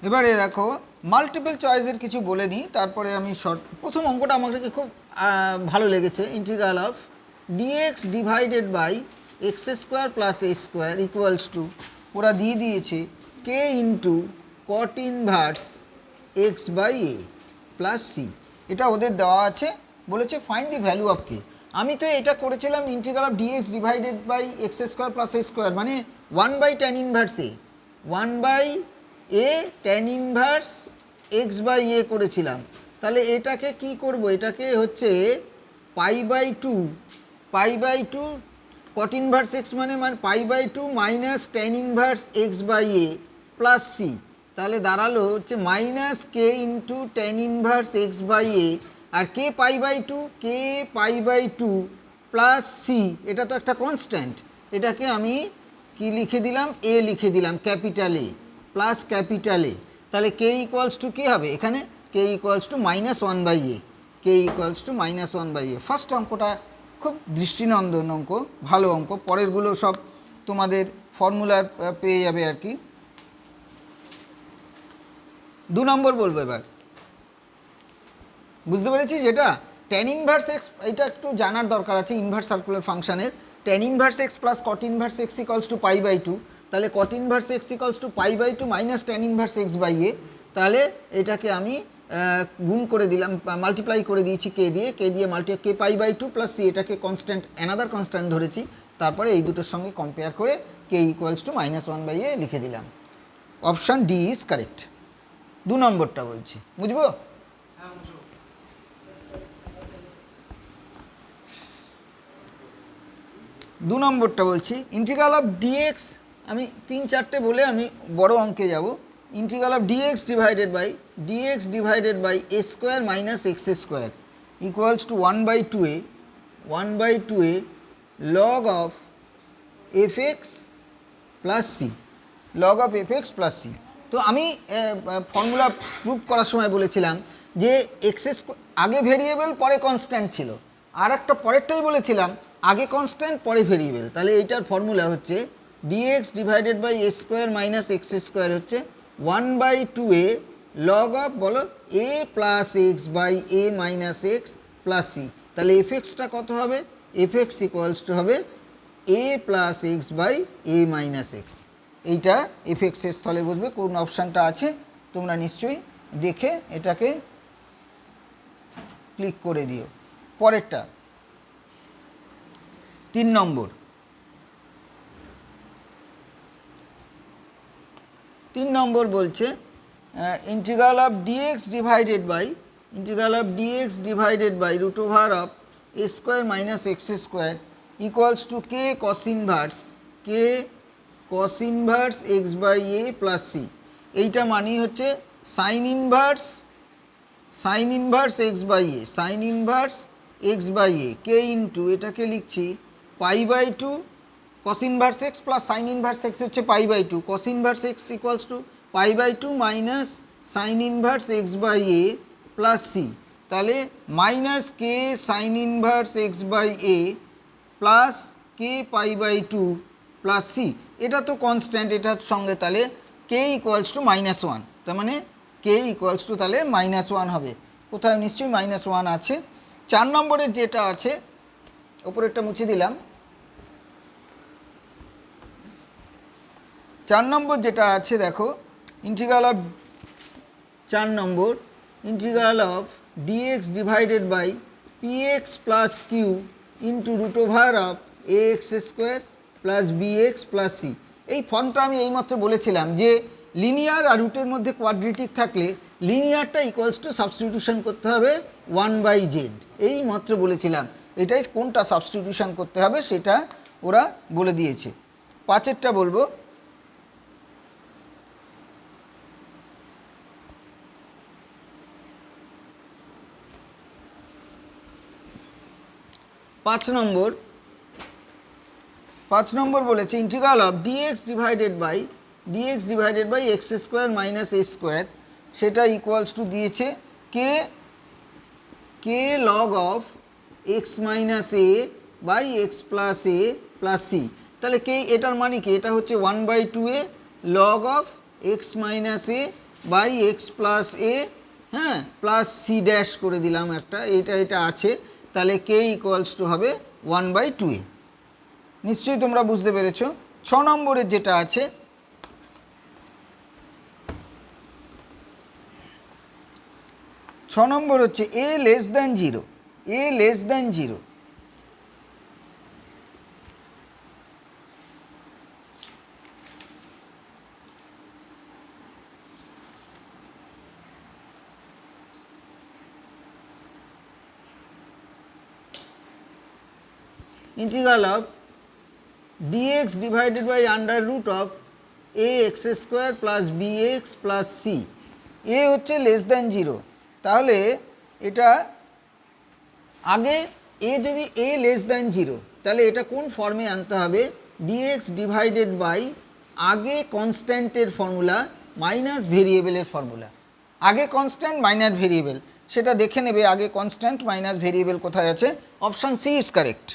এবারে দেখো মাল্টিপল চয়েসের কিছু বলে নিই, তারপরে আমি শর্ট। প্রথম অঙ্কটা আমাকে খুব ভালো লেগেছে। Integral of dx divided by x square plus a square equals to, ওরা দিয়ে দিয়েছে k into cot inverse x by a plus c. এটা ওদের দেওয়া আছে, বলেছে find the value of k. আমি তো এটা করেছিলাম integral of dx divided by x square plus a square, মানে 1/tan inverse a, 1/a tan inverse x by a করেছিলাম। তাহলে এটাকে কি করব, এটাকে হচ্ছে π/2 কট ইনভার্স এক্স মানে π/2 minus tan inverse x by a plus c. তাহলে দাঁড়ালো হচ্ছে minus k into tan inverse x by a, আর কে π/2 প্লাস সি, এটা তো একটা কনস্ট্যান্ট। এটাকে আমি কি লিখে দিলাম, এ লিখে দিলাম, capital a plus capital a. তাহলে কে ইকুয়ালস টু কী হবে এখানে, k equals to -1/a, k equals to -1/a। First অঙ্কটা খুব দৃষ্টিনন্দন অঙ্ক, ভালো অঙ্ক। পরেরগুলো সব তোমাদের ফর্মুলার পেয়ে যাবে আর কি। 2 নম্বর বলবো এবার। বুঝতে পেরেছি যেটা ট্যান ইনভার্স এক্স, এটা একটু জানার দরকার আছে ইনভার্স সার্কুলার ফাংশনের। Tan inverse x plus cot inverse x equals to π/2, তাহলে cot inverse x equals to π/2 minus tan inverse x by a. তাহলে এটাকে আমি গুণ করে দিলাম, মাল্টিপ্লাই করে দিয়েছি কে দিয়ে কে π/2 প্লাস সি, এটাকে কনস্ট্যান্ট, অ্যানাদার কনস্ট্যান্ট ধরেছি। তারপরে এই দুটোর সঙ্গে কম্পেয়ার করে কে ইকুয়ালস টু -1/a লিখে দিলাম। Option D is correct. 2 নম্বরটা বলছি, বুঝবো? 2 নম্বরটা বলছি ইন্টিগ্রাল অফ ডিএক্স, আমি 3-4টে বলে আমি বড় অঙ্কে যাব। Integral of dx divided by a square minus x square equals to 1/2a log of f x plus c, log of f x plus c. তো আমি ফর্মুলা প্রুভ করার সময় বলেছিলাম যে এক্স আগে ভেরিয়েবল পরে কনস্ট্যান্ট ছিল, আর একটা পরেরটাই বলেছিলাম আগে কনস্ট্যান্ট পরে ভেরিয়েবল। তাহলে এইটার ফর্মুলা হচ্ছে d x divided by a square minus x square হচ্ছে 1/2a লগ অফ বলো a plus x by a minus x plus c. তাহলে এফ এক্সটা কত হবে, এফ এক্স ইকুয়ালস টু হবে a plus x by a minus x. এইটা f এক্সের স্থলে বসবে। কোন অপশানটা আছে তোমরা নিশ্চয়ই দেখে এটাকে ক্লিক করে দিও। পরেরটা 3 নম্বর। 3 নম্বর বলছে integral of dx divided by root over of a square minus x square equals to k cos inverse x by a plus c. এইটা মানেই হচ্ছে sine inverse x by a, k into এটাকে লিখছি π/2 cos inverse x plus sine inverse x হচ্ছে π/2, cos inverse x equals to π/2 minus sine inverse x by a plus c. তাহলে minus k sine inverse x by a plus K π/2 plus c. এটা তো constant, এটার সঙ্গে তাহলে k equals two -1, তার মানে কে equals two তাহলে -1 হবে। কোথায় নিশ্চয়ই -1 আছে। 4 নম্বরের যেটা আছে, ওপরেরটা মুছে দিলাম। 4 নম্বর যেটা আছে দেখো, integral of dx divided by px plus q into root over of a x square plus bx plus c. এই ফর্মটা আমি এইমাত্র বলেছিলাম যে লিনিয়ার আর রুটের মধ্যে কোয়াড্রেটিক থাকলে লিনিয়ারটা ইকুয়ালস টু সাবস্টিটিউশন করতে হবে 1/z, এই মাত্র বলেছিলাম। এটাই কোনটা সাবস্টিটিউশন করতে হবে সেটা ওরা বলে দিয়েছে। 5এরটা বলবো। 5 নম্বর বলেছে integral of dx divided by x square minus a square, সেটা ইকুয়ালস টু দিয়েছে k log of x minus a by x plus a plus c. তাহলে কে, এটার মানে কি, এটা হচ্ছে 1/2a log of x minus a by x plus a, হ্যাঁ, plus C dash করে দিলাম একটা, এটা আছে, তাহলে কে ইকুয়ালস টু হবে 1/2a। নিশ্চয়ই তোমরা বুঝতে পেরেছো। 6 নম্বরের যেটা আছে, 6 নম্বর হচ্ছে a less than 0, a less than 0। integral of dx divided by under root of ax square plus bx plus c, a হচ্ছে লেস দ্যান 0, তাহলে এটা আগে a যদি a লেস দ্যান 0, তাহলে এটা কোন ফর্মে আনতে হবে, dx ডিভাইডেড বাই আগে কনস্ট্যান্টের ফর্মুলা মাইনাস ভেরিয়েবলের ফর্মুলা, আগে কনস্ট্যান্ট মাইনাস ভেরিয়েবল, সেটা দেখে নেবে আগে কনস্ট্যান্ট মাইনাস ভেরিয়েবল কোথায় আছে। Option C is correct.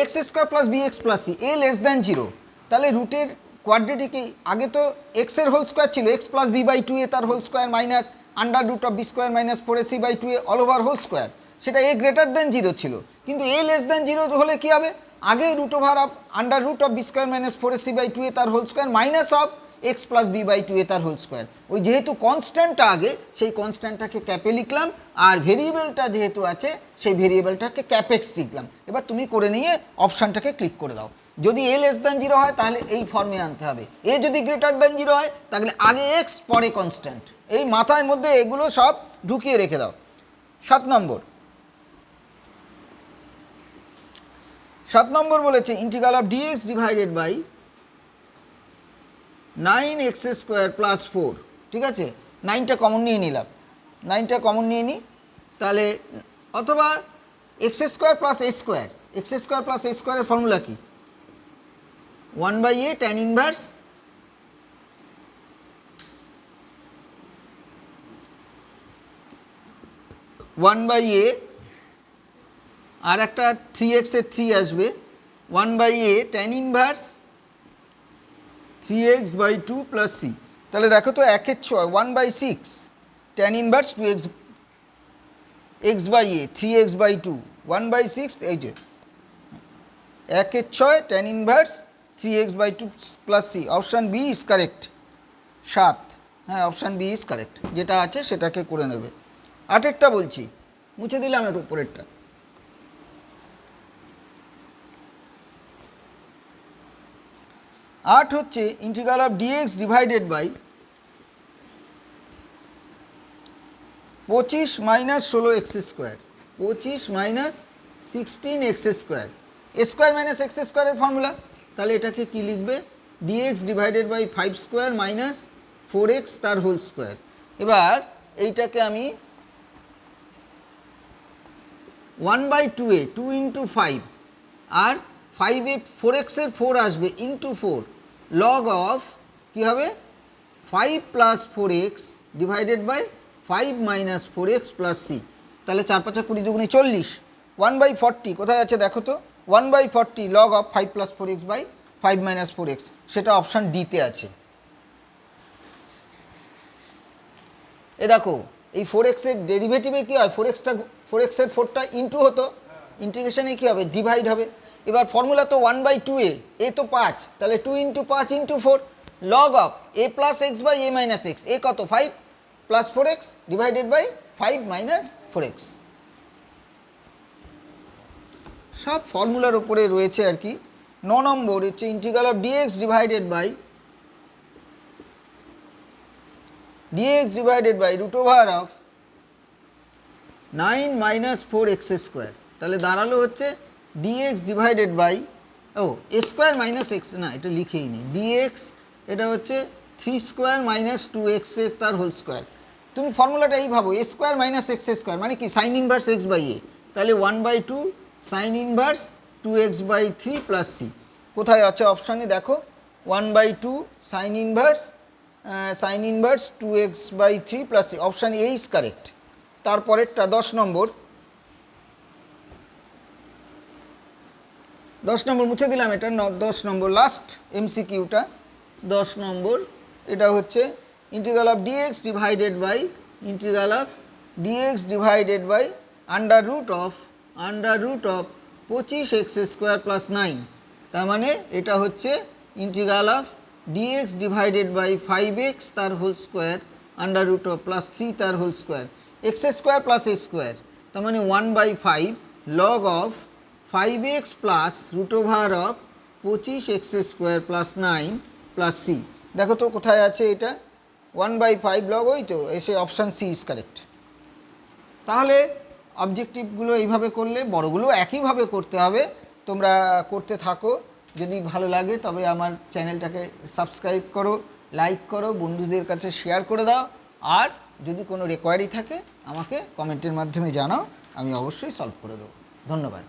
ax square plus bx plus c, a less than 0, তাহলে রুটের কোয়াড্রেটিকে আগে তো x এর হোল স্কোয়ার ছিল, x প্লাস b/2a তার whole square minus under root of b square minus 4ac/2a all over whole square, সেটা a greater than 0 ছিল। কিন্তু a লেস দ্যান 0 হলে কী হবে, আগে root over of under root of b square minus 4ac/2a তার whole square minus of x plus b/2a তার whole square, ওই যেহেতু কনস্ট্যান্টটা আগে, সেই কনস্ট্যান্টটাকে ক্যাপে লিখলাম, আর ভেরিয়েবলটা যেহেতু আছে সেই ভেরিয়েবলটাকে ক্যাপেক্স লিখলাম। এবার তুমি করে নিয়ে অপশানটাকে ক্লিক করে দাও। যদি a লেস দ্যান 0 হয় তাহলে এই ফর্মে আনতে হবে, a যদি গ্রেটার দ্যান 0 হয় তাহলে আগে x পরে কনস্ট্যান্ট, এই মাথার মধ্যে এগুলো সব ঢুকিয়ে রেখে দাও। 7 নম্বর বলেছে integral of dx divided by 9x square plus 4, ঠিক আছে, 9টা কমন নিয়ে নিলাম, 9টা কমন নিয়ে নিই, তাহলে অথবা x square plus a square, x square plus এ স্কোয়ারের ফর্মুলা কি, 1/a tan ইনভার্স আর একটা 3x এর 3 আসবে, 1/a tan inverse 3x/2 plus c, তাহলে দেখো তো 1/6 1/6 tan inverse 2x x/a 3x/2 1/6, এই যে 1/6 tan inverse 3x/2 plus c, option B is correct. 7, হ্যাঁ অপশান বি ইজ কারেক্ট, যেটা আছে সেটাকে করে নেবে। 8এরটা বলছি, মুছে দিলাম এর উপরেরটা। 8 হচ্ছে integral of dx divided by 25 minus 16x square, 25 minus 16x square, square minus x স্কোয়ারের ফর্মুলা, তাহলে এটাকে কি লিখবে, dx divided by 5 square minus 4x তার হোল স্কোয়ার। এবার এইটাকে আমি 1/2a 2 ইন্টু 5 আর 5এ 4x এর 4 আসবে ইন্টু 4 লগ অফ কী হবে 5 plus 4x divided by 5 minus 4x plus c, তাহলে 4 5 20 দুগুণে 40, 1/40 কোথায় আছে দেখো তো, 1/40 log of 5 plus 4x by 5 minus 4x, সেটা অপশান ডিতে আছে। এ দেখো এই 4x এর ডেরিভেটিভে কী হয়, 4x এর 4টা ইন্টু হতো, ইন্টিগ্রেশনে কী হবে, ডিভাইড হবে। এবার ফর্মুলা তো 1/2a, এ তো 5, তাহলে 2 into 5 into 4 log of a plus x by a minus x, a কত 5 plus 4x divided by 5 minus 4x, সব ফর্মুলার উপরে রয়েছে আর কি। 9 নম্বর হচ্ছে integral of dx divided by root over of 9 minus 4x square, তাহলে দাঁড়ালো হচ্ছে dx divided by a square minus x, না এটা লিখেই নেই, dx এটা হচ্ছে 3 স্কোয়ার মাইনাস 2x তার হোল স্কোয়ার। তুমি ফর্মুলাটা এই ভাবো, এ স্কোয়ার মাইনাস এক্স স্কোয়ার মানে কি sign inverse x by a, তাহলে 1/2 sign inverse 2x/3 plus c, কোথায় আছে অপশানে দেখো, 1/2 sign inverse 2x/3 plus c, option A is correct. তারপরেরটা 10 নম্বর, 10 নম্বর মুছে দিলাম এটা, 10 নম্বর লাস্ট এমসিকিউটা, 10 নম্বর, এটা হচ্ছে integral of dx divided by integral of dx divided by under root of 25x² plus 9। তার মানে এটা হচ্ছে integral of dx divided by 5x তার whole square under root of plus 3 তার whole square, x² plus a square, তার মানে 1/5 log of 5x plus root over of 25x² plus 9 plus c। দেখো তো কোথায় আছে এটা, 1/5 লগ, ওই তো এসে অপশান সি ইজ কারেক্ট। তাহলে অবজেক্টিভগুলো এইভাবে করলে বড়গুলো একইভাবে করতে হবে। তোমরা করতে থাকো, যদি ভালো লাগে তবে আমার চ্যানেলটাকে সাবস্ক্রাইব করো, লাইক করো, বন্ধুদের কাছে শেয়ার করে দাও, আর যদি কোনো রিকোয়ারি থাকে আমাকে কমেন্টের মাধ্যমে জানাও, আমি অবশ্যই সলভ করে দেবো। ধন্যবাদ।